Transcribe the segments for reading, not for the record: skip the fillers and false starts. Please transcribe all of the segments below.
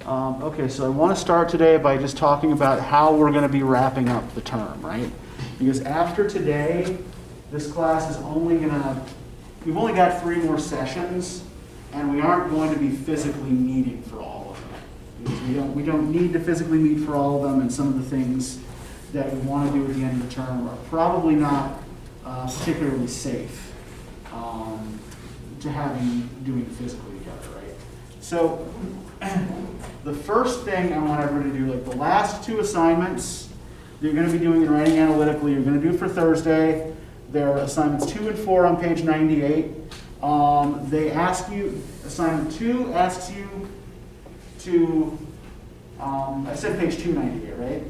Okay, so I want to start today by just talking about how we're going to be wrapping up the term, right? Because after today, this class is only going to, we've only got 3 more sessions, and we aren't going to be physically meeting for all of them. Because we don't need to physically meet for all of them, and some of the things that we want to do at the end of the term are probably not particularly safe to have you doing physically together, right? So the first thing I want everyone to do, like the last 2 assignments that you're going to be doing in writing analytically, you're going to do for Thursday. They're assignments 2 and 4 on page 98. They ask you, assignment 2 asks you to, I said page 298, right?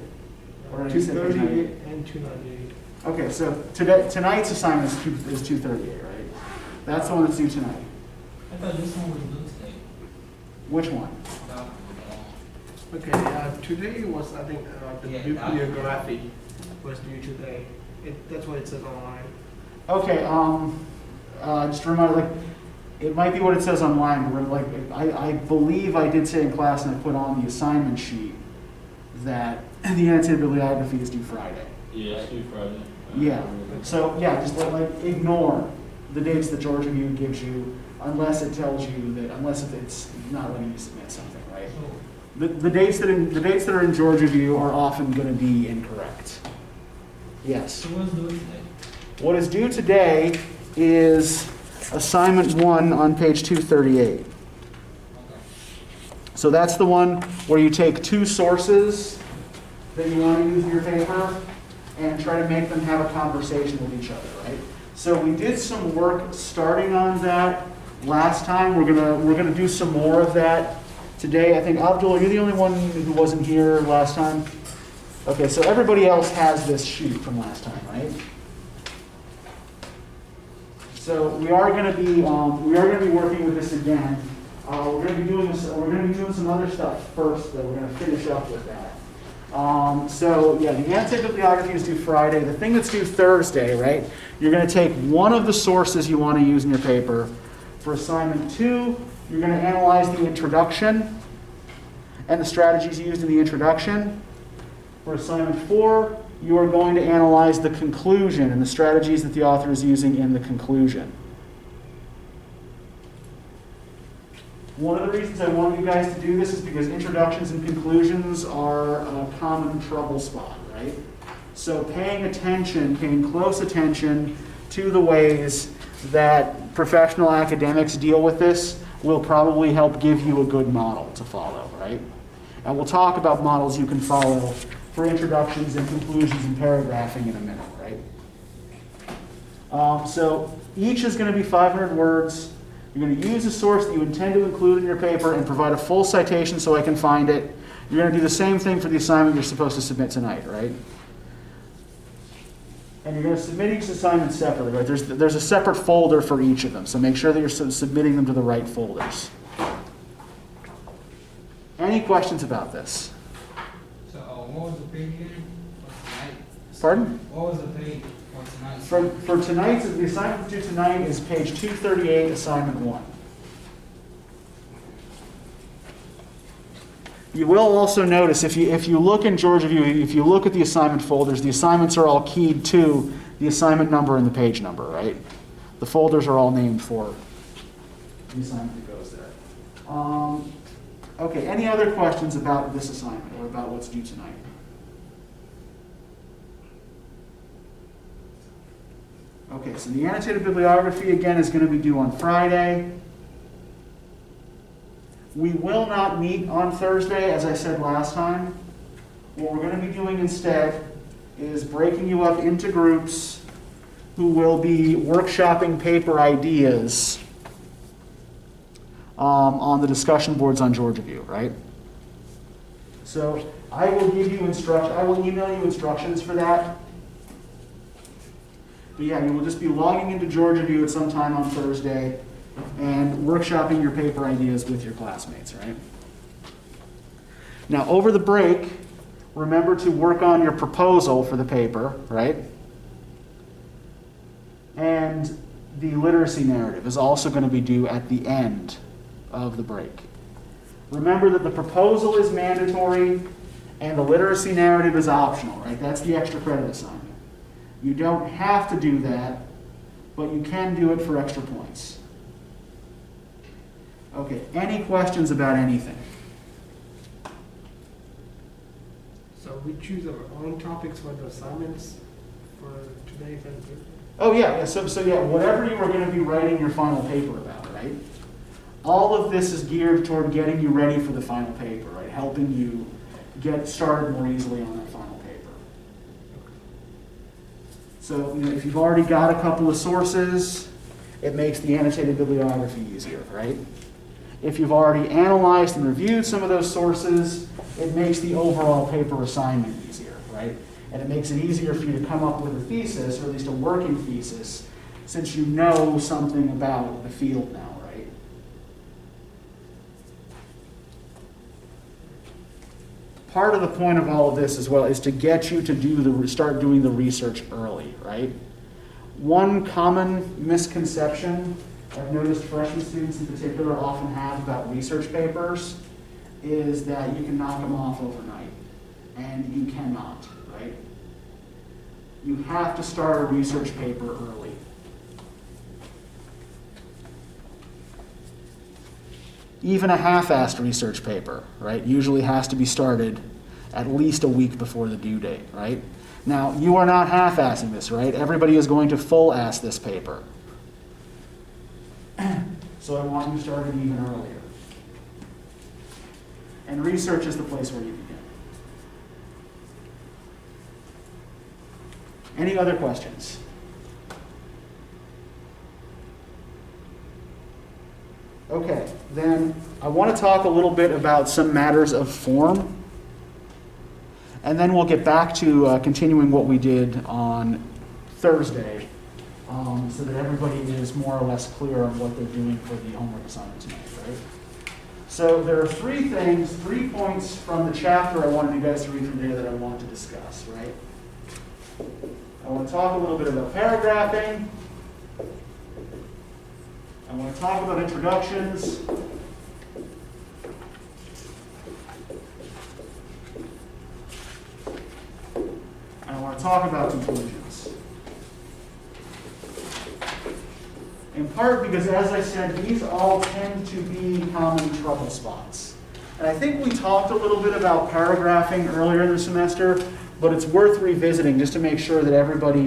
Or did I say page 98? And 298. Okay, so tonight's assignment is 238, right? That's the one that's due tonight. I thought this one was due today. Which one? Okay, today was, I think, the bibliography was due today. That's what it says online. Okay, just a reminder, like, it might be what it says online, but like, I believe I did say in class, and I put on the assignment sheet that the annotated bibliography is due Friday. Yeah, it's due Friday. Yeah, so yeah, just like ignore the dates that Georgia View gives you, unless it tells you that, unless if it's not letting you submit something, right? The dates that are in Georgia View are often going to be incorrect. Yes. So what's due today? What is due today is assignment 1 on page 238. Okay. So that's the one where you take 2 sources that you want to use in your paper and try to make them have a conversation with each other, right? So we did some work starting on that last time. We're gonna do some more of that today. I think Abdul, are you the only one who wasn't here last time? Okay, so everybody else has this sheet from last time, right? So we are going to be working with this again. We're going to be doing some other stuff first, though. We're going to finish up with that. So yeah, the annotated bibliography is due Friday. The thing that's due Thursday, right? You're going to take one of the sources you want to use in your paper. For assignment 2, you're going to analyze the introduction and the strategies used in the introduction. For assignment 4, you are going to analyze the conclusion and the strategies that the author is using in the conclusion. One of the reasons I want you guys to do this is because introductions and conclusions are a common trouble spot, right? So paying close attention to the ways that professional academics deal with this will probably help give you a good model to follow, right? And we'll talk about models you can follow for introductions and conclusions and paragraphing in a minute, right? So each is going to be 500 words. You're going to use a source that you intend to include in your paper and provide a full citation so I can find it. You're going to do the same thing for the assignment you're supposed to submit tonight, right? And you're going to submit each assignment separately, right? There's a separate folder for each of them, so make sure that you're submitting them to the right folders. Any questions about this? So what was the page again for tonight? Pardon? What was the page for tonight? For tonight's, the assignment due tonight is page 238, assignment 1. You will also notice, if you look in Georgia View, if you look at the assignment folders, the assignments are all keyed to the assignment number and the page number, right? The folders are all named for the assignment that goes there. Okay, any other questions about this assignment or about what's due tonight? Okay, so the annotated bibliography, again, is going to be due on Friday. We will not meet on Thursday, as I said last time. What we're going to be doing instead is breaking you up into groups who will be workshopping paper ideas on the discussion boards on Georgia View, right? So I will give you I will email you instructions for that. But yeah, you will just be logging into Georgia View at some time on Thursday and workshopping your paper ideas with your classmates, right? Now, over the break, remember to work on your proposal for the paper, right? And the literacy narrative is also going to be due at the end of the break. Remember that the proposal is mandatory and the literacy narrative is optional, right? That's the extra credit assignment. You don't have to do that, but you can do it for extra points. Okay, any questions about anything? So we choose our own topics for the assignments for today. Oh yeah, so yeah, whatever you are going to be writing your final paper about, right? All of this is geared toward getting you ready for the final paper, right? Helping you get started more easily on that final paper. So, if you've already got a couple of sources, it makes the annotated bibliography easier, right? If you've already analyzed and reviewed some of those sources, it makes the overall paper assignment easier, right? And it makes it easier for you to come up with a thesis, or at least a working thesis, since you know something about the field now, right? Part of the point of all of this as well is to get you to start doing the research early, right? One common misconception I've noticed freshman students in particular often have about research papers is that you can knock them off overnight, and you cannot, right? You have to start a research paper early. Even a half-assed research paper, right, usually has to be started at least a week before the due date, right? Now, you are not half-assing this, right? Everybody is going to full-ass this paper. So I want you started even earlier. And research is the place where you begin. Any other questions? Okay, then I want to talk a little bit about some matters of form. And then we'll get back to continuing what we did on Thursday, so that everybody is more or less clear on what they're doing for the homework assignment tonight, right? So there are 3 points from the chapter I wanted you guys to read from there that I want to discuss, right? I want to talk a little bit about paragraphing. I want to talk about introductions. And I want to talk about conclusions. In part because, as I said, these all tend to be common trouble spots. And I think we talked a little bit about paragraphing earlier in the semester, but it's worth revisiting just to make sure that everybody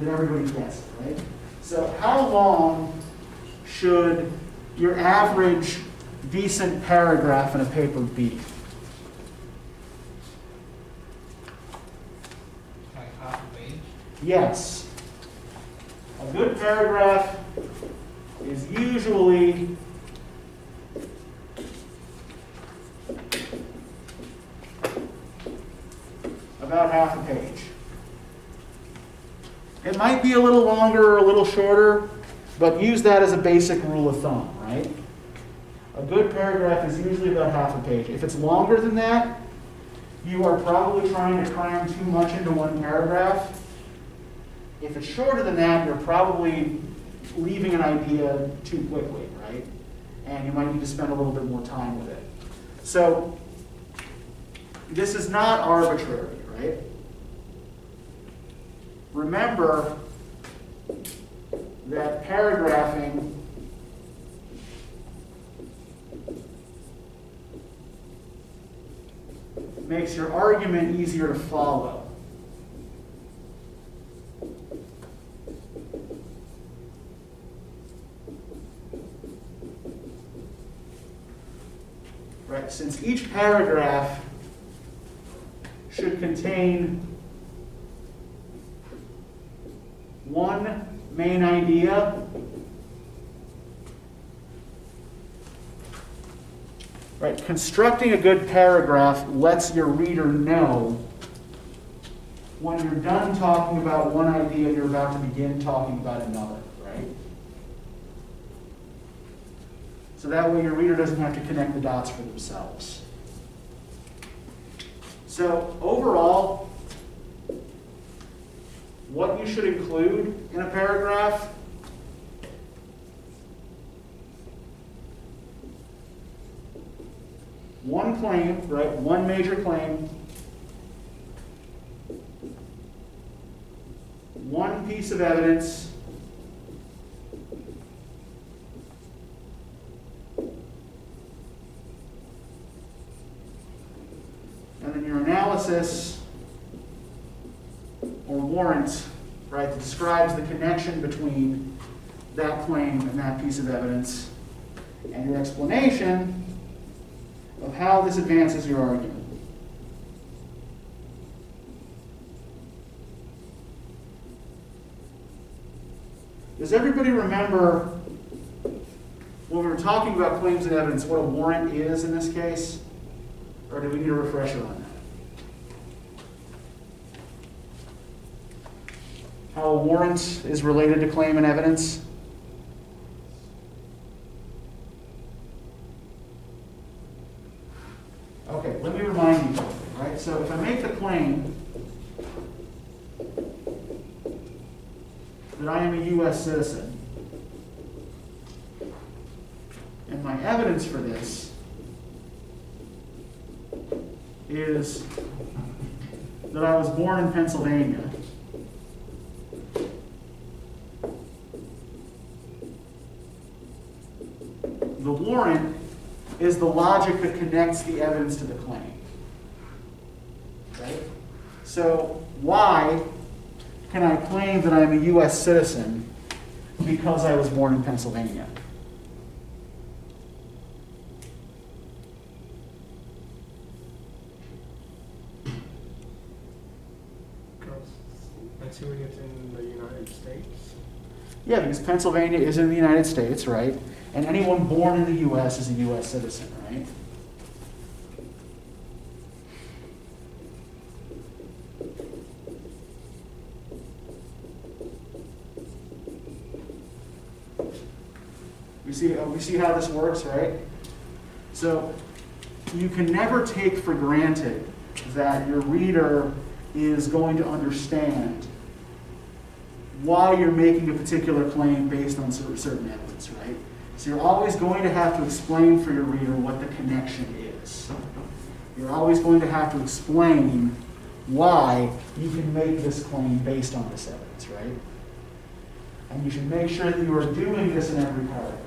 gets it, right? So how long should your average decent paragraph in a paper be? Like half a page? Yes. A good paragraph is usually about half a page. It might be a little longer or a little shorter, but use that as a basic rule of thumb, right? A good paragraph is usually about half a page. If it's longer than that, you are probably trying to cram too much into one paragraph. If it's shorter than that, you're probably leaving an idea too quickly, right? And you might need to spend a little bit more time with it. So this is not arbitrary, right? Remember that paragraphing makes your argument easier to follow. Right, since each paragraph should contain one main idea, right, constructing a good paragraph lets your reader know when you're done talking about one idea, you're about to begin talking about another, right? So that way your reader doesn't have to connect the dots for themselves. So overall, what you should include in a paragraph one claim, right, one major claim, one piece of evidence, and then your analysis or warrant, right, that describes the connection between that claim and that piece of evidence, and your explanation of how this advances your argument. Does everybody remember when we were talking about claims and evidence, what a warrant is in this case? Or do we need a refresher on that? How a warrant is related to claim and evidence? Okay, let me remind you something, right? So if I make the claim that I am a U.S. citizen, and my evidence for this is that I was born in Pennsylvania, the warrant is the logic that connects the evidence to the claim. Right? So why can I claim that I'm a U.S. citizen because I was born in Pennsylvania? Because Pennsylvania is in the United States. Yeah, because Pennsylvania is in the United States, right? And anyone born in the U.S. is a U.S. citizen, right? We see how this works, right? So you can never take for granted that your reader is going to understand why you're making a particular claim based on certain evidence, right? So you're always going to have to explain for your reader what the connection is. You're always going to have to explain why you can make this claim based on this evidence, right? And you should make sure that you are doing this in every paragraph.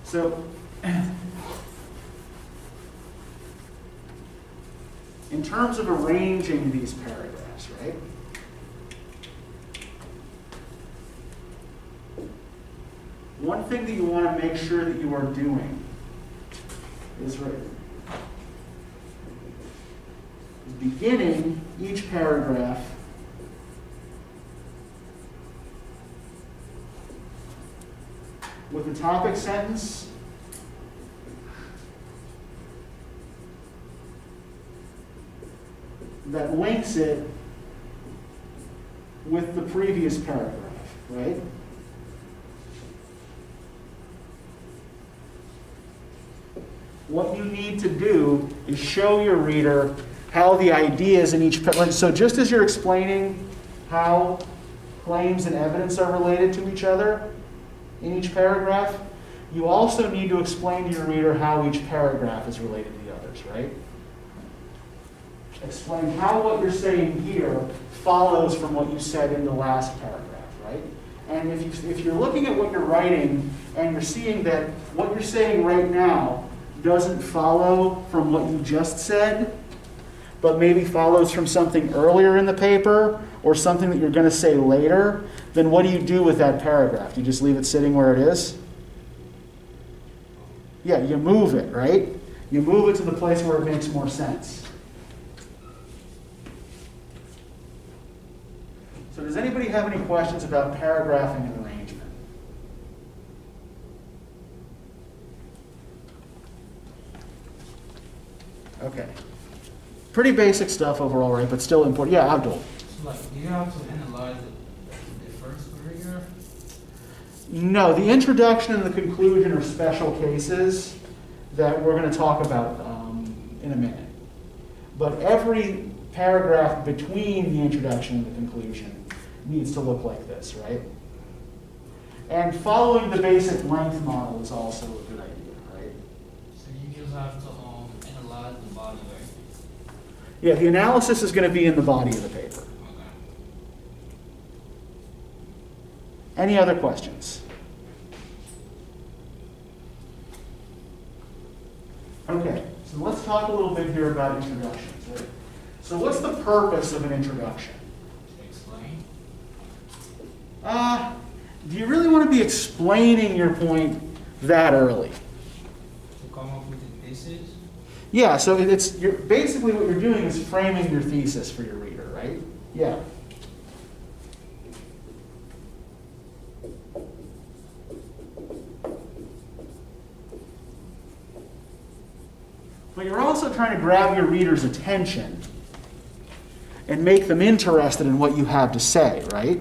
So, in terms of arranging these paragraphs, right? One thing that you want to make sure that you are doing is beginning each paragraph with a topic sentence that links it with the previous paragraph, right? What you need to do is show your reader how the ideas in each paragraph, so just as you're explaining how claims and evidence are related to each other in each paragraph, you also need to explain to your reader how each paragraph is related to the others, right? Explain how what you're saying here follows from what you said in the last paragraph, right? And if you're looking at what you're writing and you're seeing that what you're saying right now doesn't follow from what you just said, but maybe follows from something earlier in the paper or something that you're going to say later, then what do you do with that paragraph? Do you just leave it sitting where it is? Yeah, you move it, right? You move it to the place where it makes more sense. So does anybody have any questions about paragraphing and arrangement? Okay. Pretty basic stuff overall, right? But still important. Yeah, Abdul. So like, do you have to analyze the first paragraph? No, the introduction and the conclusion are special cases that we're going to talk about in a minute. But every paragraph between the introduction and the conclusion needs to look like this, right? And following the basic length model is also a good idea, right? So you just have to analyze the body, right? Yeah, the analysis is going to be in the body of the paper. Okay. Any other questions? Okay, so let's talk a little bit here about introductions. Right? So what's the purpose of an introduction? Explain. Do you really want to be explaining your point that early? To come up with a thesis. Yeah, so you're basically what you're doing is framing your thesis for your reader, right? Yeah. But you're also trying to grab your reader's attention and make them interested in what you have to say, right?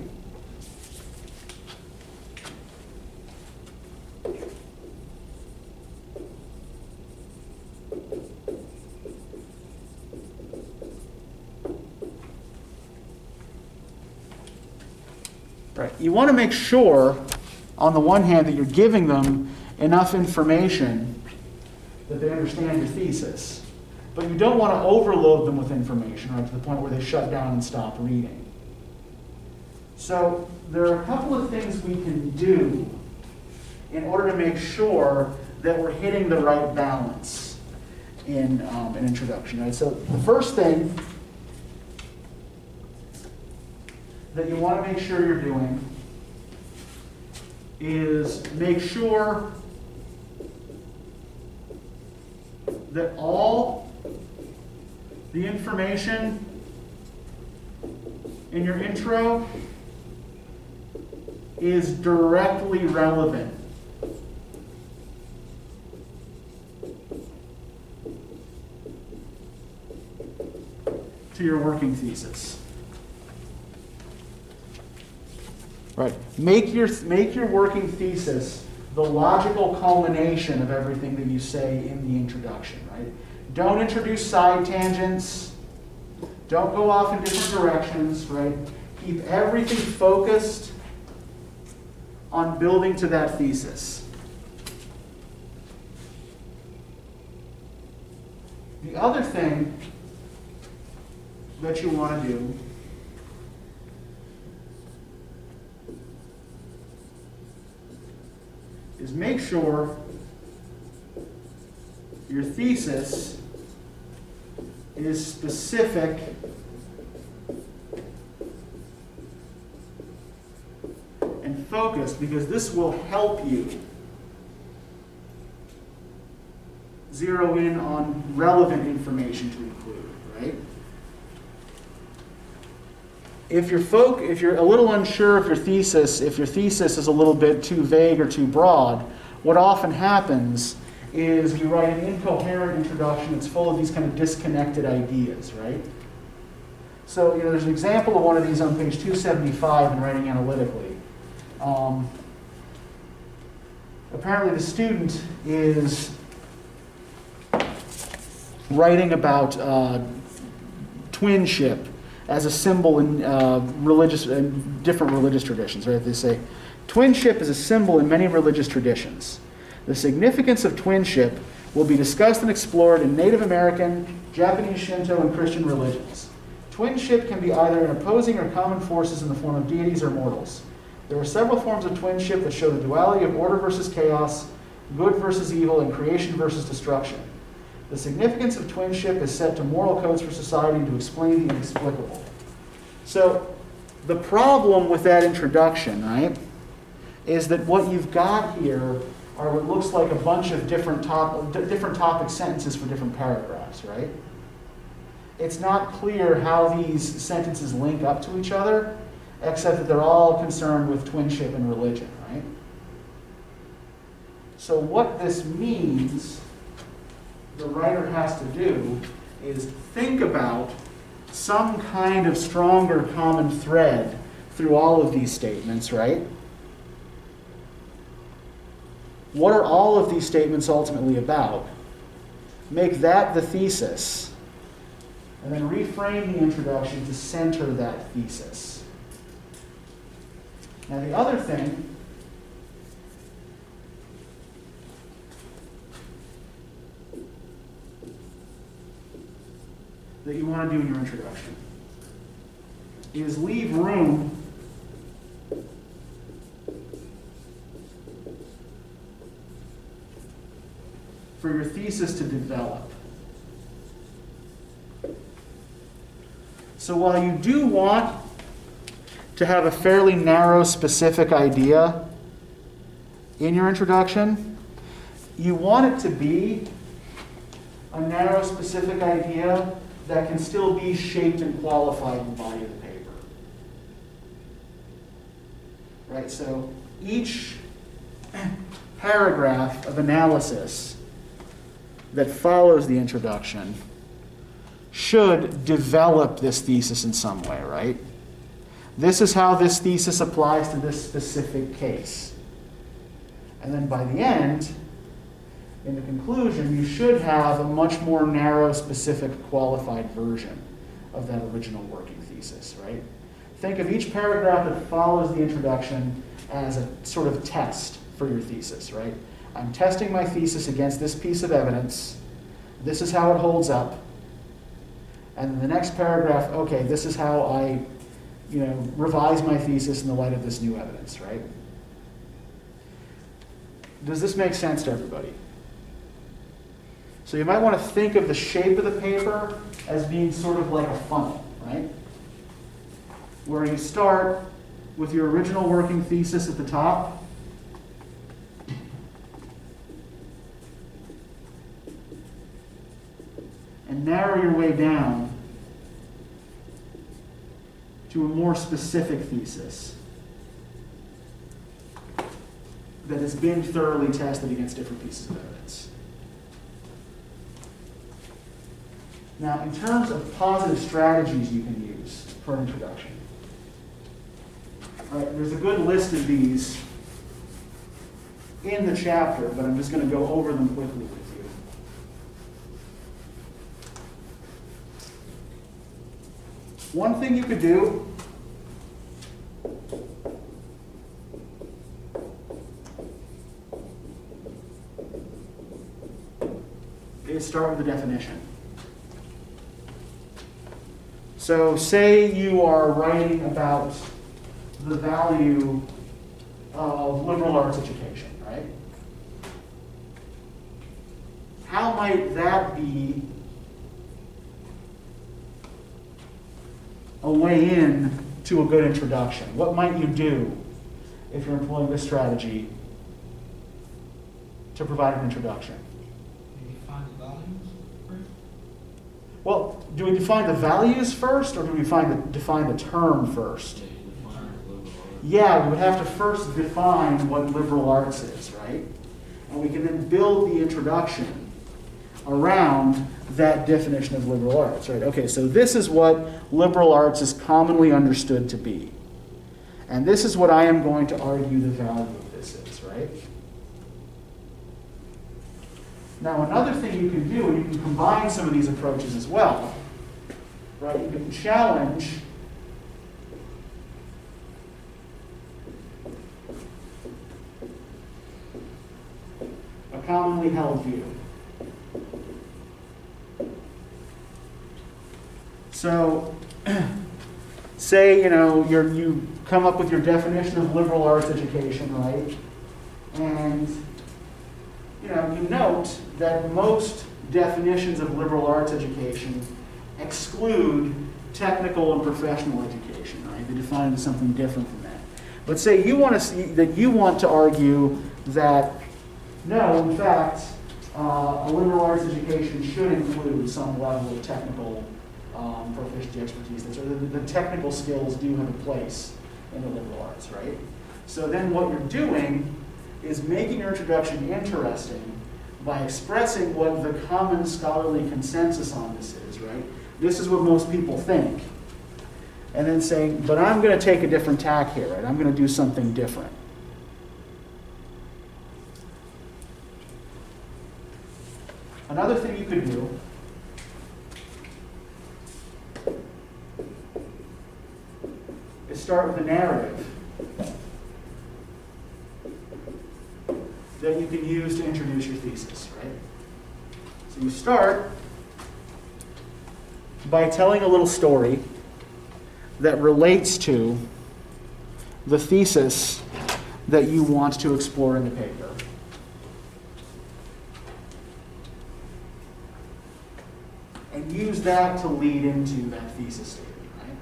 Right. You want to make sure, on the one hand, that you're giving them enough information that they understand your thesis. But you don't want to overload them with information, right, to the point where they shut down and stop reading. So there are a couple of things we can do in order to make sure that we're hitting the right balance in an introduction. Right? So the first thing that you want to make sure you're doing is make sure that all the information in your intro is directly relevant to your working thesis. Right. Make your working thesis the logical culmination of everything that you say in the introduction, right? Don't introduce side tangents. Don't go off in different directions, right? Keep everything focused on building to that thesis. The other thing that you want to do is make sure your thesis is specific and focused, because this will help you zero in on relevant information to include, right? If you're a little unsure of your thesis, if your thesis is a little bit too vague or too broad, what often happens is we write an incoherent introduction that's full of these kind of disconnected ideas, right? So, there's an example of one of these on page 275 in Writing Analytically. Apparently the student is writing about twinship as a symbol in different religious traditions, right? They say, twinship is a symbol in many religious traditions. The significance of twinship will be discussed and explored in Native American, Japanese Shinto, and Christian religions. Twinship can be either in opposing or common forces in the form of deities or mortals. There are several forms of twinship that show the duality of order versus chaos, good versus evil, and creation versus destruction. The significance of twinship is set to moral codes for society and to explain the inexplicable. So the problem with that introduction, right, is that what you've got here are what looks like a bunch of different topic sentences for different paragraphs, right? It's not clear how these sentences link up to each other, except that they're all concerned with twinship and religion, right? So what this means the writer has to do is think about some kind of stronger common thread through all of these statements, right? What are all of these statements ultimately about? Make that the thesis, and then reframe the introduction to center that thesis. Now the other thing that you want to do in your introduction is leave room for your thesis to develop. So while you do want to have a fairly narrow, specific idea in your introduction, you want it to be a narrow, specific idea that can still be shaped and qualified in the body of the paper. Right? So each paragraph of analysis that follows the introduction should develop this thesis in some way, right? This is how this thesis applies to this specific case. And then by the end, in the conclusion, you should have a much more narrow, specific, qualified version of that original working thesis, right? Think of each paragraph that follows the introduction as a sort of test for your thesis, right? I'm testing my thesis against this piece of evidence. This is how it holds up. And in the next paragraph, okay, this is how I, revise my thesis in the light of this new evidence, right? Does this make sense to everybody? So you might want to think of the shape of the paper as being sort of like a funnel, right? Where you start with your original working thesis at the top, and narrow your way down to a more specific thesis that has been thoroughly tested against different pieces of evidence. Now, in terms of positive strategies you can use for an introduction, all right, there's a good list of these in the chapter, but I'm just going to go over them quickly with you. One thing you could do is start with a definition. So say you are writing about the value of liberal arts education, right? How might that be a way in to a good introduction? What might you do if you're employing this strategy to provide an introduction? You define the values first? Well, do we define the values first, or do we define the term first? Yeah, we would have to first define what liberal arts is, right? And we can then build the introduction around that definition of liberal arts, right? Okay, so this is what liberal arts is commonly understood to be. And this is what I am going to argue the value of this is, right? Now, another thing you can do, and you can combine some of these approaches as well, right? You can challenge a commonly held view. So, say, you come up with your definition of liberal arts education, right? And, you note that most definitions of liberal arts education exclude technical and professional education, right? They define it as something different from that. But say you want to argue that, no, in fact, a liberal arts education should include some level of technical proficiency expertise. The technical skills do have a place in the liberal arts, right? So then what you're doing is making your introduction interesting by expressing what the common scholarly consensus on this is, right? This is what most people think. And then saying, but I'm going to take a different tack here, right? I'm going to do something different. Another thing you could do is start with a narrative that you can use to introduce your thesis, right? So you start by telling a little story that relates to the thesis that you want to explore in the paper. And use that to lead into that thesis statement, right?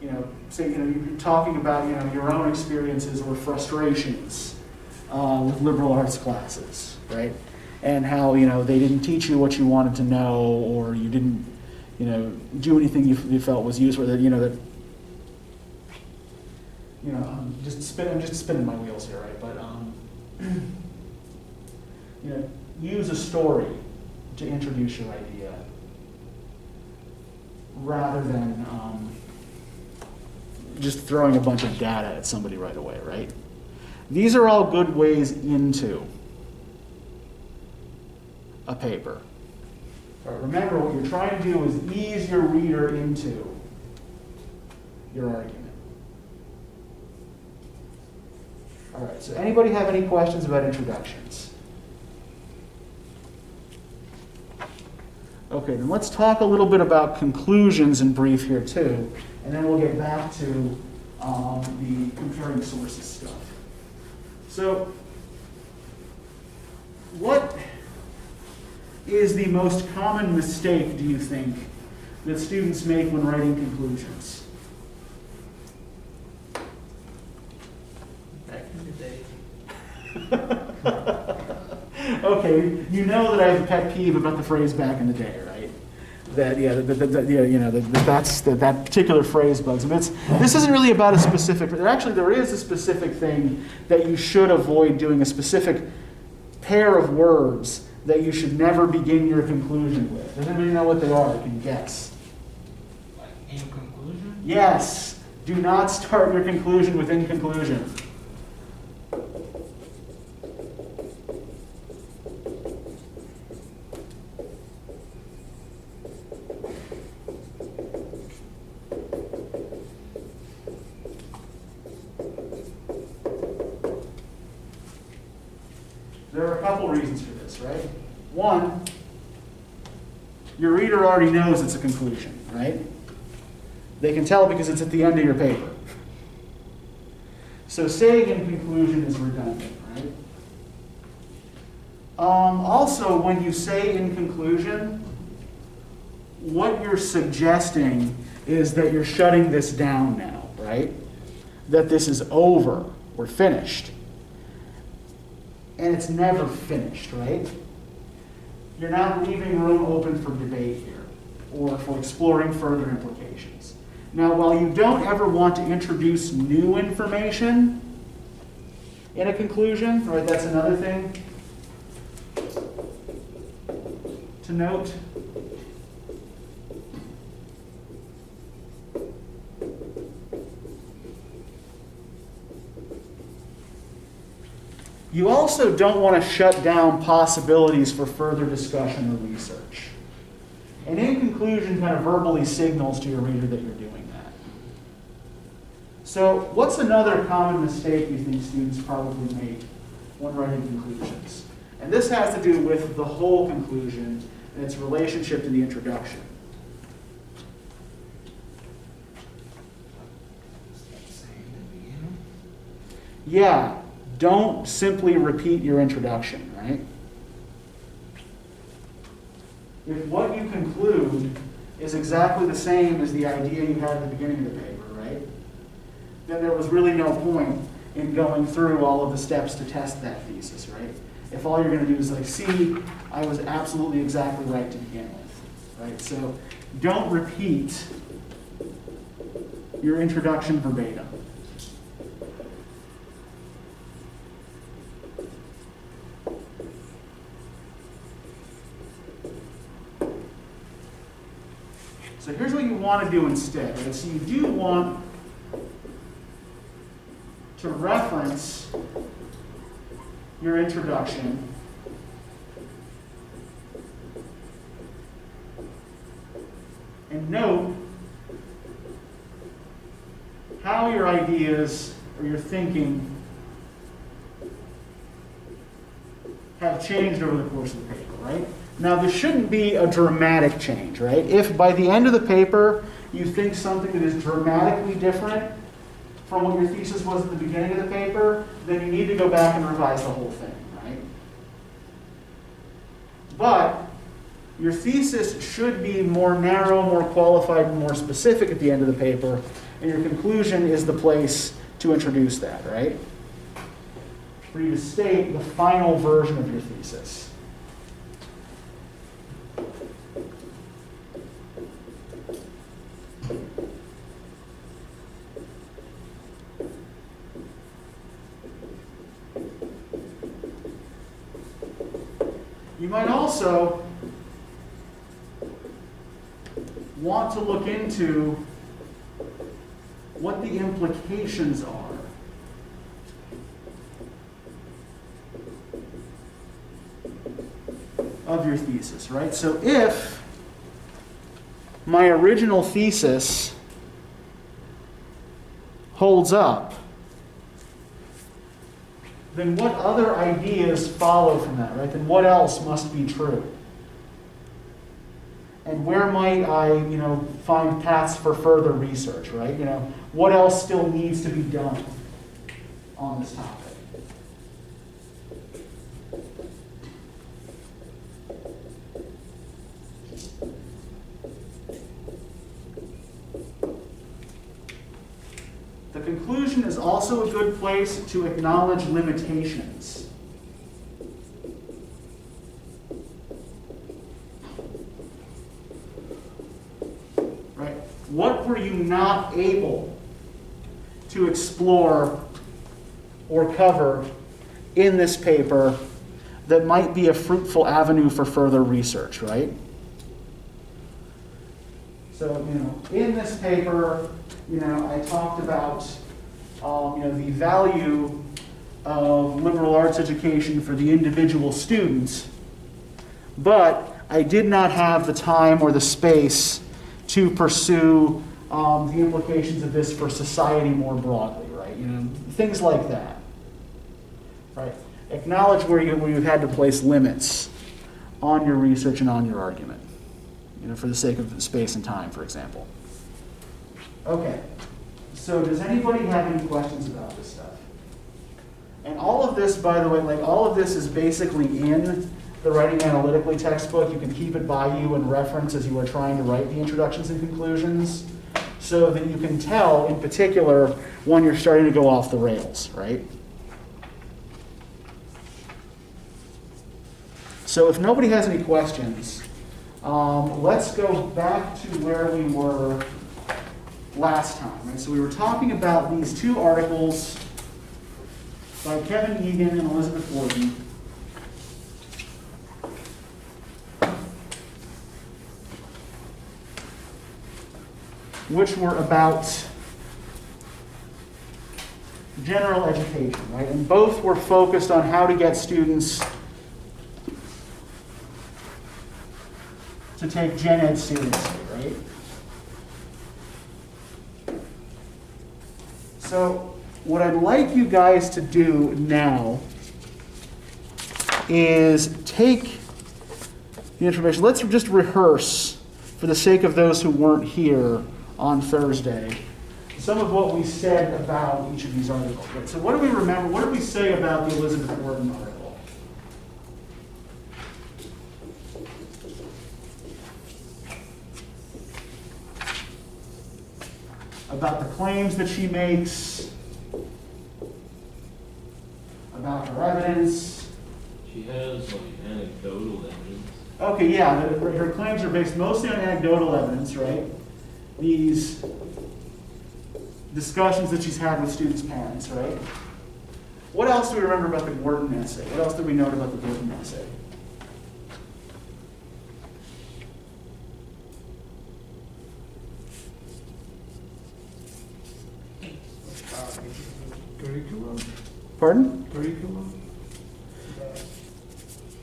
You know, say, you know, you're talking about, you know, your own experiences or frustrations with liberal arts classes, right? And how, you know, they didn't teach you what you wanted to know, or you didn't, you know, do anything you felt was useful. That, you know, that, you know, I'm just spinning my wheels here, right? But you know, use a story to introduce your idea, rather than just throwing a bunch of data at somebody right away, right? These are all good ways into a paper. But remember, what you're trying to do is ease your reader into your argument. All right, so anybody have any questions about introductions? Okay, then let's talk a little bit about conclusions in brief here too, and then we'll get back to the comparing sources stuff. So, what is the most common mistake, do you think, that students make when writing conclusions? Back in the day. Okay, you know that I have a pet peeve about the phrase "back in the day," right? That that particular phrase bugs me. This isn't really about a specific. Actually, there is a specific thing that you should avoid doing. A specific pair of words that you should never begin your conclusion with. Does anybody know what they are? You can guess. Like in conclusion? Yes. Do not start your conclusion with "in conclusion." There are a couple reasons for this, right? One, your reader already knows it's a conclusion, right? They can tell because it's at the end of your paper. So saying in conclusion is redundant, right? Also, when you say in conclusion, what you're suggesting is that you're shutting this down now, right? That this is over, we're finished. And it's never finished, right? You're not leaving room open for debate here, or for exploring further implications. Now, while you don't ever want to introduce new information in a conclusion, right, that's another thing to note. You also don't want to shut down possibilities for further discussion or research. And in conclusion, kind of verbally signals to your reader that you're doing that. So what's another common mistake you think students probably make when writing conclusions? And this has to do with the whole conclusion and its relationship to the introduction. Yeah. Don't simply repeat your introduction, right? If what you conclude is exactly the same as the idea you had at the beginning of the paper, right? Then there was really no point in going through all of the steps to test that thesis, right? If all you're going to do is like, see, I was absolutely exactly right to begin with, right? So don't repeat your introduction verbatim. So here's what you want to do instead. Right? So you do want to reference your introduction and note how your ideas or your thinking have changed over the course of the paper, right? Now, this shouldn't be a dramatic change, right? If by the end of the paper you think something that is dramatically different from what your thesis was at the beginning of the paper, then you need to go back and revise the whole thing, right? But your thesis should be more narrow, more qualified, and more specific at the end of the paper, and your conclusion is the place to introduce that, right? For you to state the final version of your thesis. You might also want to look into what the implications are of your thesis, right? So if my original thesis holds up, then what other ideas follow from that, right? Then what else must be true? And where might I, find paths for further research, right? What else still needs to be done on this topic? The conclusion is also a good place to acknowledge limitations. Right? What were you not able to explore or cover in this paper that might be a fruitful avenue for further research, right? So, in this paper, I talked about, the value of liberal arts education for the individual students, but I did not have the time or the space to pursue the implications of this for society more broadly, right? Things like that, right? Acknowledge where you've had to place limits on your research and on your argument, for the sake of space and time, for example. Okay, so does anybody have any questions about this stuff? And all of this, by the way, all of this is basically in the Writing Analytically textbook. You can keep it by you and reference as you are trying to write the introductions and conclusions, so that you can tell, in particular, when you're starting to go off the rails, right? So if nobody has any questions, let's go back to where we were last time, right? So we were talking about these two articles by Kevin Egan and Elizabeth Wharton. Which were about general education, right? And both were focused on how to get students to take gen ed seriously, right? So what I'd like you guys to do now is take the information. Let's just rehearse, for the sake of those who weren't here on Thursday, some of what we said about each of these articles. Right? So what do we remember? What did we say about the Elizabeth Wharton article? About the claims that she makes, about her evidence. She has anecdotal evidence. Okay, yeah, her claims are based mostly on anecdotal evidence, right? These discussions that she's had with students' parents, right? What else do we remember about the Wharton essay? What else do we note about the Wharton essay? Curriculum? Pardon? Curriculum?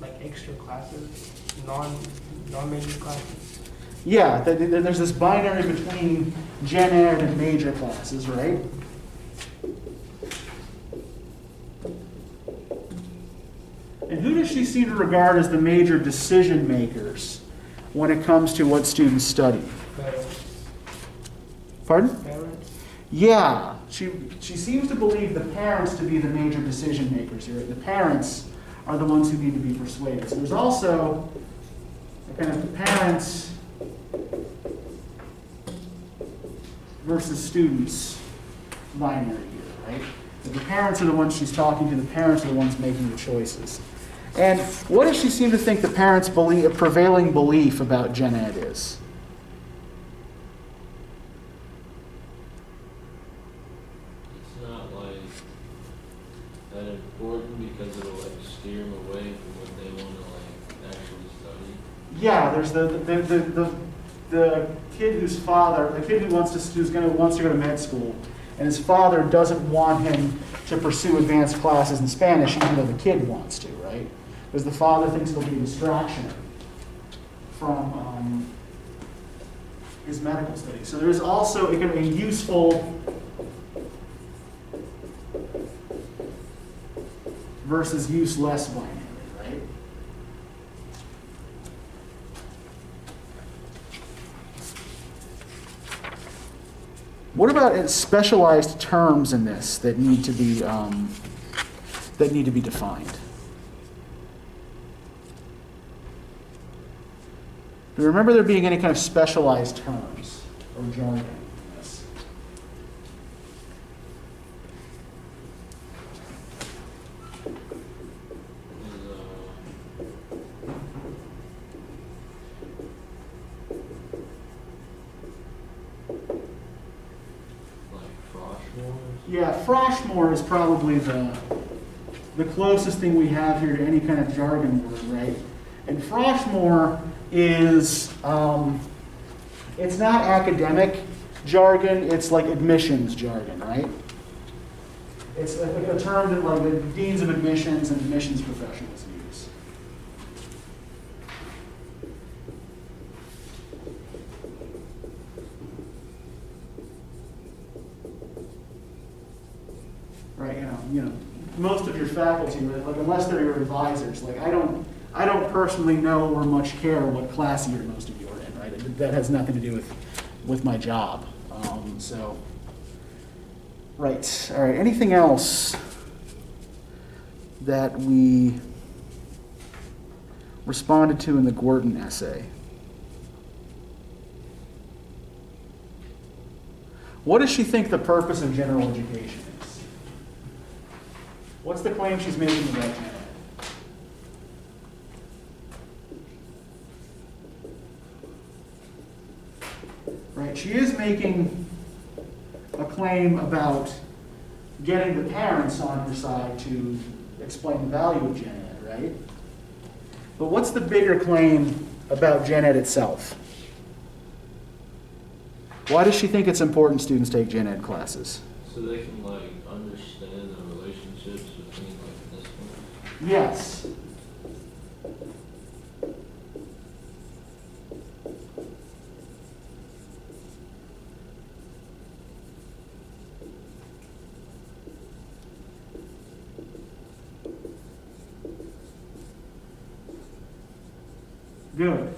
Like extra classes, non-major classes? Yeah, there's this binary between gen ed and major classes, right? And who does she seem to regard as the major decision makers when it comes to what students study? Parents. Pardon? Parents. Yeah, she seems to believe the parents to be the major decision makers here. The parents are the ones who need to be persuaded. So there's also a kind of parents versus students binary here, right? So the parents are the ones she's talking to, the parents are the ones making the choices. And what does she seem to think the parents' prevailing belief about gen ed is? It's not like that important because it'll like steer them away from what they want to like actually study. Yeah, there's the kid whose father, the kid who wants to go to med school, and his father doesn't want him to pursue advanced classes in Spanish, even though the kid wants to, right? Because the father thinks it'll be a distraction from his medical studies. So there is also a useful versus useless binary, right? What about specialized terms in this that need to be defined? Do you remember there being any kind of specialized terms or jargon in this? Yeah, Froshmore is probably the closest thing we have here to any kind of jargon word, right? And Froshmore is, it's not academic jargon, it's like admissions jargon, right? It's a term that like the deans of admissions and admissions professionals use. Right, you know, most of your faculty, like unless they're your advisors, like I don't personally know or much care what class year most of you are in, right? That has nothing to do with my job. So, right, all right. Anything else that we responded to in the Gordon essay? What does she think the purpose of general education is? What's the claim she's making about gen ed? Right, she is making a claim about getting the parents on her side to explain the value of gen ed, right? But what's the bigger claim about gen ed itself? Why does she think it's important students take gen ed classes? So they can like understand the relationships between like disciplines. Yes. Good.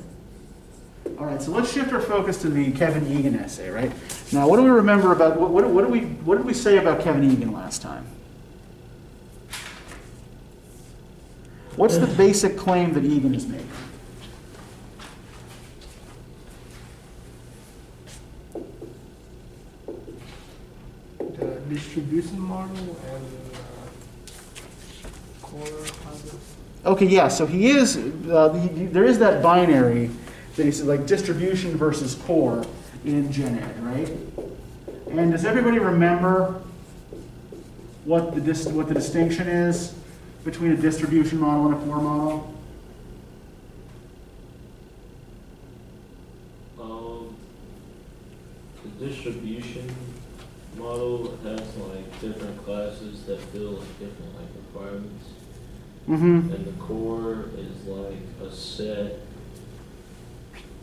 All right, so let's shift our focus to the Kevin Egan essay, right? Now, what do we remember about, what did we say about Kevin Egan last time? What's the basic claim that Egan is making? The distribution model and core hazards. Okay, yeah, so he is, there is that binary that he said, like distribution versus core in gen ed, right? And does everybody remember what the distinction is between a distribution model and a core model? The distribution model has like different classes that fill like different like requirements. Mm-hmm. And the core is like a set,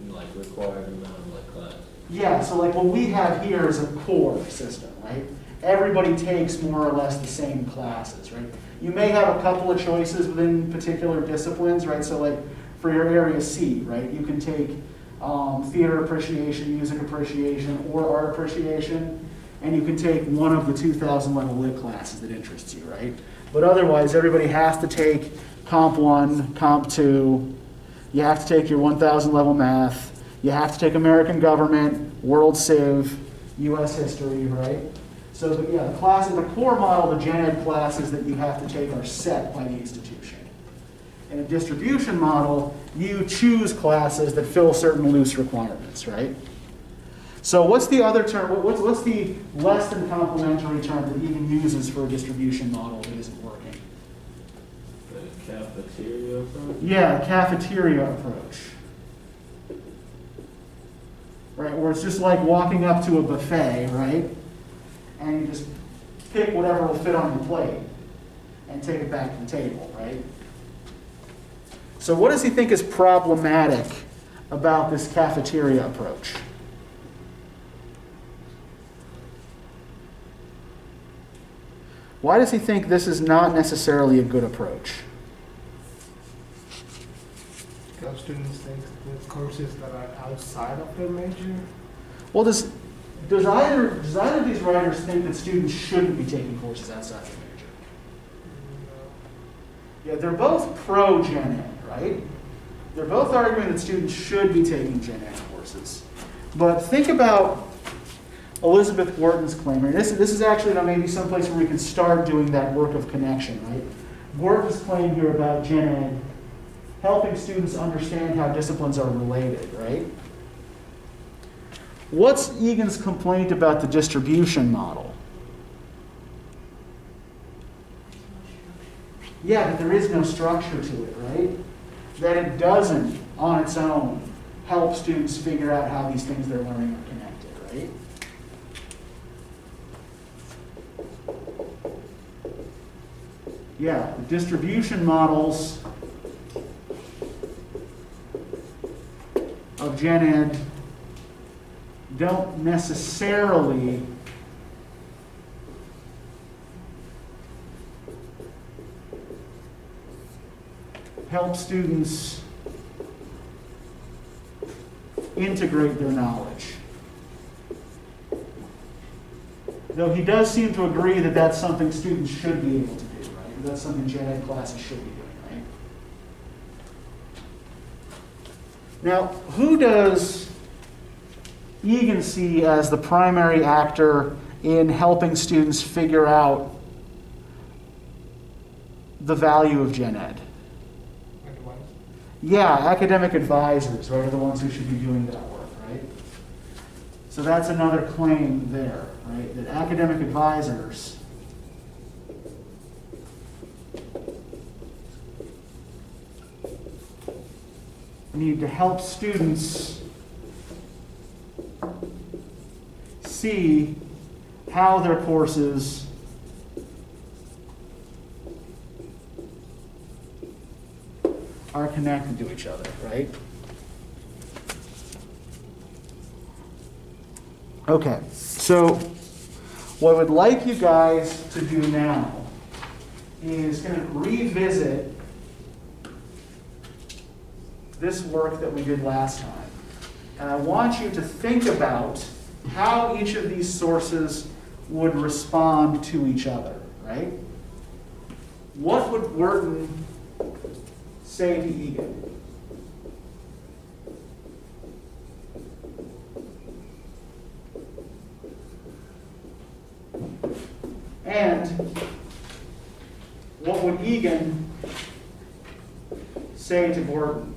like required amount of like class. Yeah, so like what we have here is a core system, right? everybody takes more or less the same classes, right? You may have a couple of choices within particular disciplines, right? So like for your area C, right, you can take theater appreciation, music appreciation, or art appreciation, and you can take one of the 2,000 level lit classes that interests you, right? But otherwise, everybody has to take Comp 1, Comp 2, you have to take your 1,000 level math, you have to take American Government, World Civ, US History, right? So yeah, the classes, the core model, the gen ed classes that you have to take are set by the institution. In a distribution model, you choose classes that fill certain loose requirements, right? So what's the other term, what's the less than complementary term that Egan uses for a distribution model that isn't working? The cafeteria approach? Yeah, cafeteria approach. Right, where it's just like walking up to a buffet, right? And you just pick whatever will fit on your plate and take it back to the table, right? So what does he think is problematic about this cafeteria approach? Why does he think this is not necessarily a good approach? Because students take the courses that are outside of their major. Well, does either of these writers think that students shouldn't be taking courses outside their major? Yeah, they're both pro-Gen Ed, right? They're both arguing that students should be taking Gen Ed courses. But think about Elizabeth Gorton's claim. This is actually maybe someplace where we can start doing that work of connection, right? Gorton's claim here about Gen Ed helping students understand how disciplines are related, right? What's Egan's complaint about the distribution model? Yeah, that there is no structure to it, right? That it doesn't, on its own, help students figure out how these things they're learning are connected, right? Yeah, the distribution models of Gen Ed don't necessarily help students integrate their knowledge. Though he does seem to agree that that's something students should be able to do, right? That's something Gen Ed classes should be doing, right? Now, who does Egan see as the primary actor in helping students figure out the value of Gen Ed? Yeah, academic advisors, right, are the ones who should be doing that work, right? So that's another claim there, right, that academic advisors need to help students see how their courses are connected to each other, right? Okay, so what I would like you guys to do now is kind of revisit this work that we did last time. And I want you to think about how each of these sources would respond to each other, right? What would Wharton say to Egan? And what would Egan say to Gordon?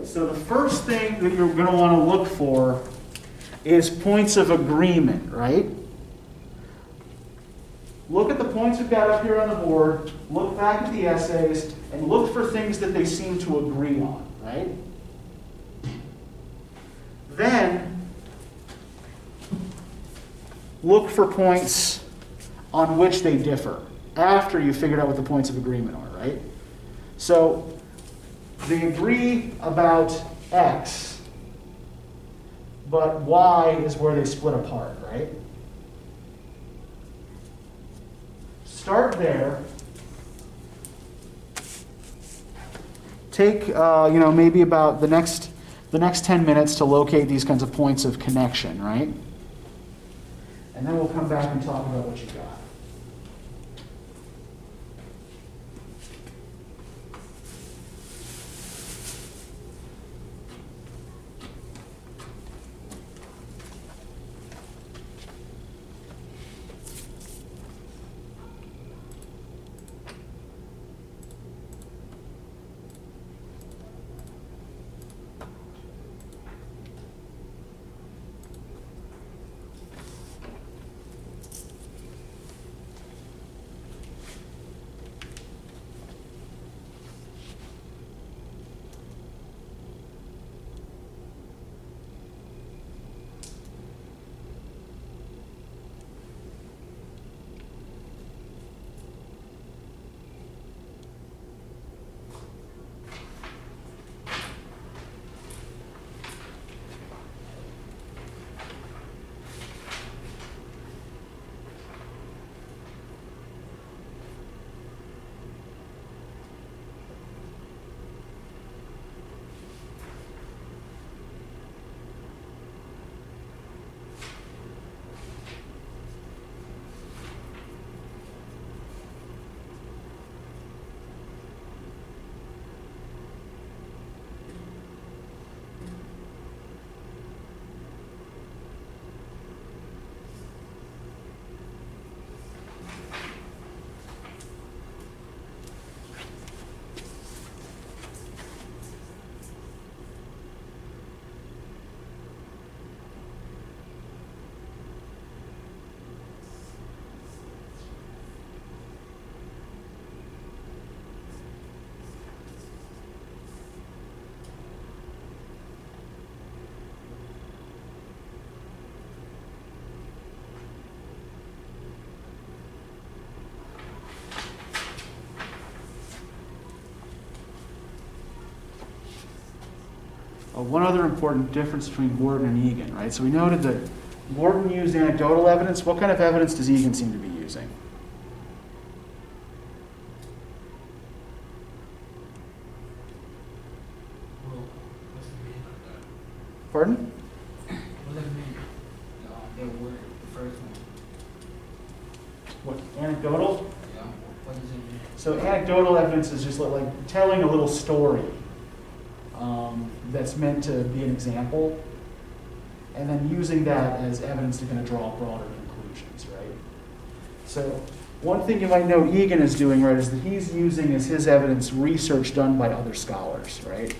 So the first thing that you're going to want to look for is points of agreement, right? Look at the points we've got up here on the board, look back at the essays, and look for things that they seem to agree on, right? Then, look for points on which they differ, after you've figured out what the points of agreement are, right? So they agree about X, but Y is where they split apart, right? Start there. Take, maybe about the next 10 minutes to locate these kinds of points of connection, right? And then we'll come back and talk about what you got. One other important difference between Gordon and Egan, right? So we noted that Gordon used anecdotal evidence. What kind of evidence does Egan seem to be using? Well, what's the meaning of that? Pardon? What does it mean? That word, the first one. What, anecdotal? Yeah. What does it mean? So anecdotal evidence is just like telling a little story that's meant to be an example, and then using that as evidence to kind of draw broader conclusions, right? So one thing you might know Egan is doing, right, is that he's using as his evidence research done by other scholars, right?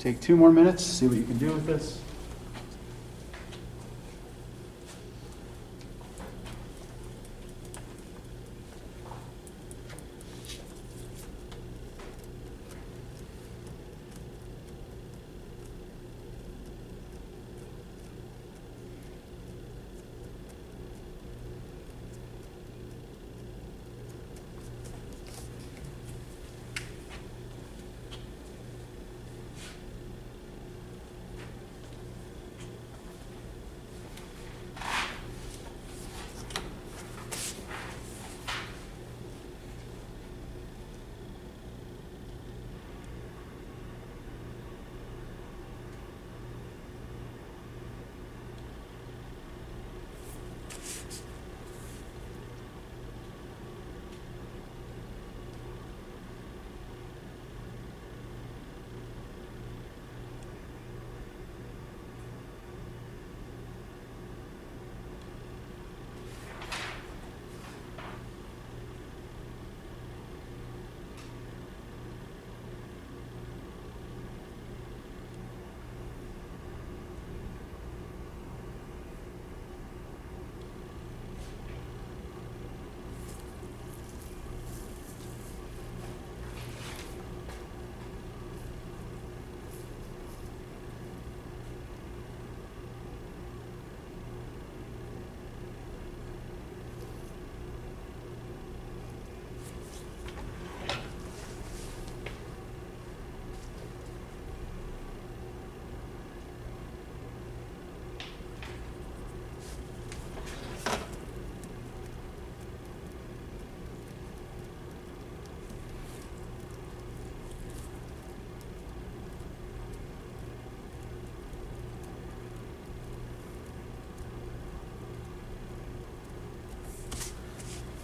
Take 2 more minutes, see what you can do with this.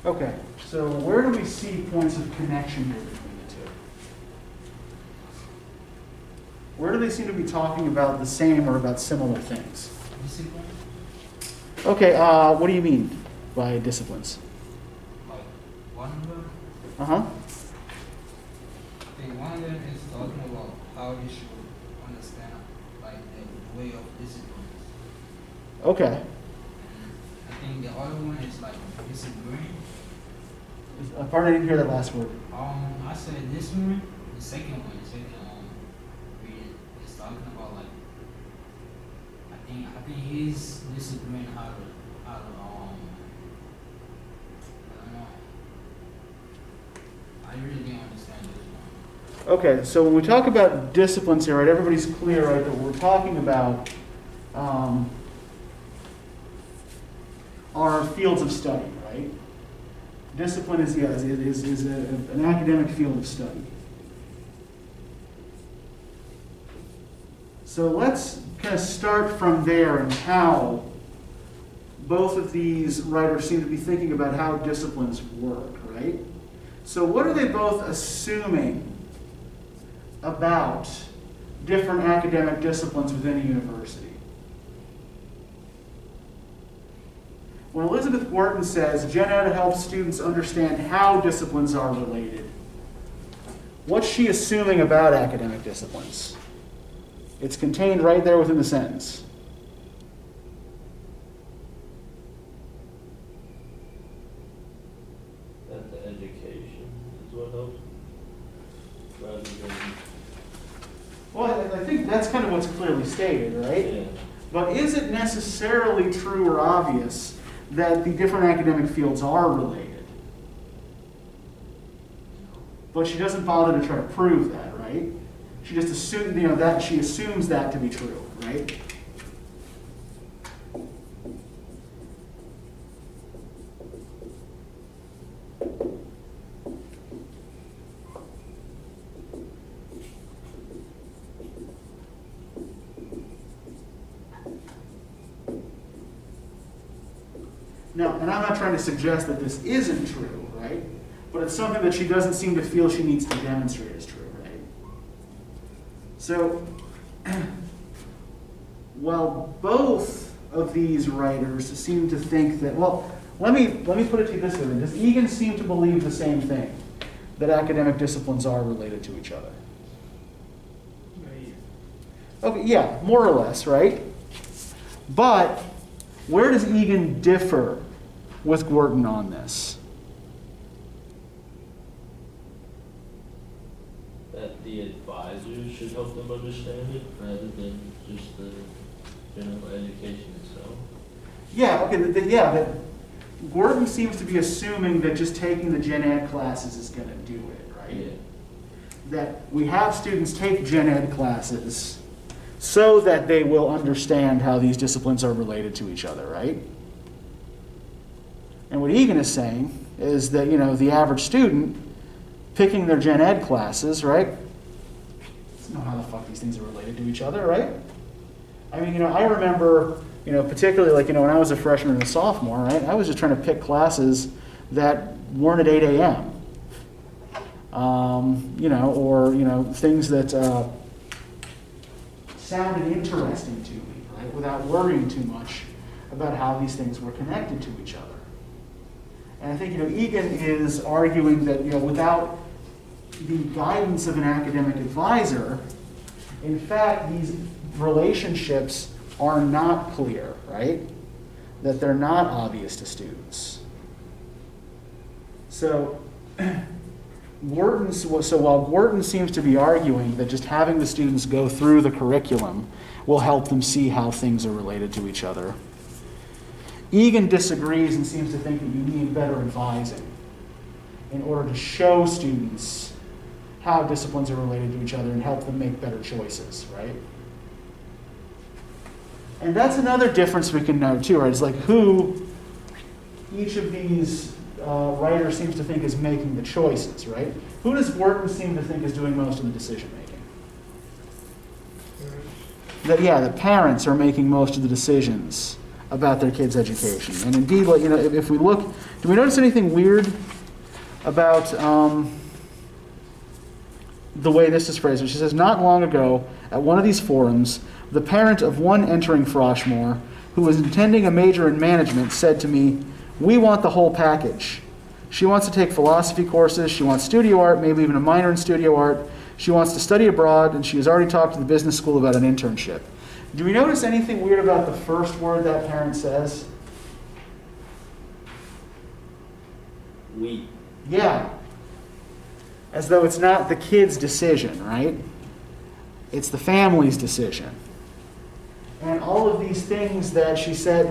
Okay, so where do we see points of connection here between the two? Where do they seem to be talking about the same or about similar things? Discipline, Okay, what do you mean by disciplines? like one of them, Uh-huh. I think one of them is talking about how you should understand like the way of disciplines. Okay. I think the other one is like disagreeing. Pardon, I didn't hear that last word. I said this one, the second one, reading is talking about like I think he's disagreeing how to I don't know. I really didn't understand this one. Okay, so when we talk about disciplines here, right, everybody's clear, right, that we're talking about are fields of study, right? Discipline is an academic field of study. So let's kind of start from there and how both of these writers seem to be thinking about how disciplines work, right? So what are they both assuming about different academic disciplines within a university? When Elizabeth Wharton says Gen Ed helps students understand how disciplines are related, what's she assuming about academic disciplines? It's contained right there within the sentence. That the education is what helps, rather than, Well, I think that's kind of what's clearly stated, right? yeah. But is it necessarily true or obvious that the different academic fields are related? But she doesn't bother to try to prove that, right? She just assumes, that she assumes that to be true, right? Now, and I'm not trying to suggest that this isn't true, right? But it's something that she doesn't seem to feel she needs to demonstrate as true, right? So, while both of these writers seem to think that, well, let me put it to you this way. Does Egan seem to believe the same thing, that academic disciplines are related to each other? Right. Okay, yeah, more or less, right? But where does Egan differ with Gorton on this? That the advisors should help them understand it rather than just the general education itself. Yeah, okay, that Gorton seems to be assuming that just taking the gen ed classes is going to do it, right? Yeah. That we have students take gen ed classes so that they will understand how these disciplines are related to each other, right? And what Egan is saying is that, the average student picking their gen ed classes, right, doesn't know how the fuck these things are related to each other, right? I mean, I remember, particularly like, when I was a freshman and a sophomore, right, I was just trying to pick classes that weren't at 8 a.m. Or things that sounded interesting to me, right, without worrying too much about how these things were connected to each other. And I think, Egan is arguing that, without the guidance of an academic advisor, in fact, these relationships are not clear, right? That they're not obvious to students. So while Gorton seems to be arguing that just having the students go through the curriculum will help them see how things are related to each other, Egan disagrees and seems to think that you need better advising in order to show students how disciplines are related to each other and help them make better choices, right? And that's another difference we can note too, right? It's like who each of these writers seems to think is making the choices, right? Who does Gorton seem to think is doing most of the decision making? That parents are making most of the decisions about their kids' education. And indeed, if we look, do we notice anything weird about the way this is phrased? She says, not long ago, at one of these forums, the parent of one entering Froshmore, who was intending a major in management, said to me, "We want the whole package. She wants to take philosophy courses, she wants studio art, maybe even a minor in studio art, she wants to study abroad, and she has already talked to the business school about an internship." Do we notice anything weird about the first word that parent says? We. Yeah. As though it's not the kid's decision, right? It's the family's decision. And all of these things that she said,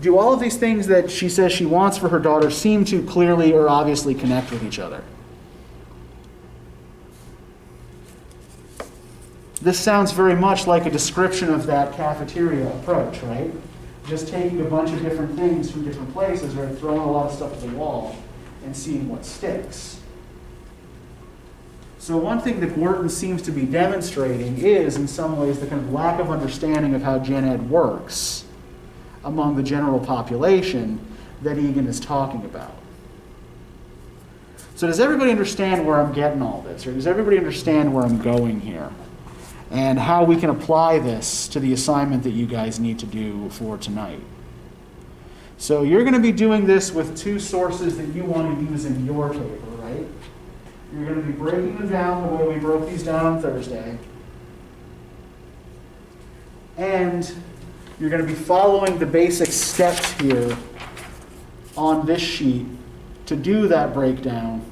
do all of these things that she says she wants for her daughter seem to clearly or obviously connect with each other? This sounds very much like a description of that cafeteria approach, right? Just taking a bunch of different things from different places, right? Throwing a lot of stuff at the wall and seeing what sticks. So one thing that Gorton seems to be demonstrating is, in some ways, the kind of lack of understanding of how gen ed works among the general population that Egan is talking about. So does everybody understand where I'm getting all this? Or does everybody understand where I'm going here? And how we can apply this to the assignment that you guys need to do for tonight. So you're going to be doing this with two sources that you want to use in your paper, right? You're going to be breaking them down the way we broke these down on Thursday. And you're going to be following the basic steps here on this sheet to do that breakdown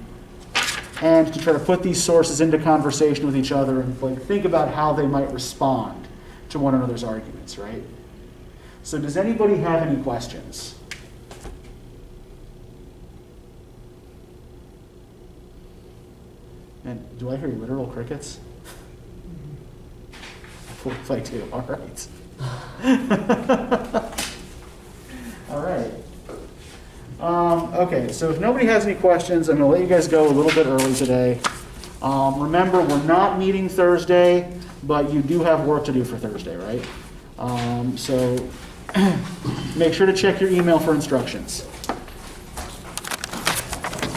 and to try to put these sources into conversation with each other and think about how they might respond to one another's arguments, right? So does anybody have any questions? And do I hear literal crickets? If I do, all right. All right. Okay, so if nobody has any questions, I'm going to let you guys go a little bit early today. Remember, we're not meeting Thursday, but you do have work to do for Thursday, right? So make sure to check your email for instructions.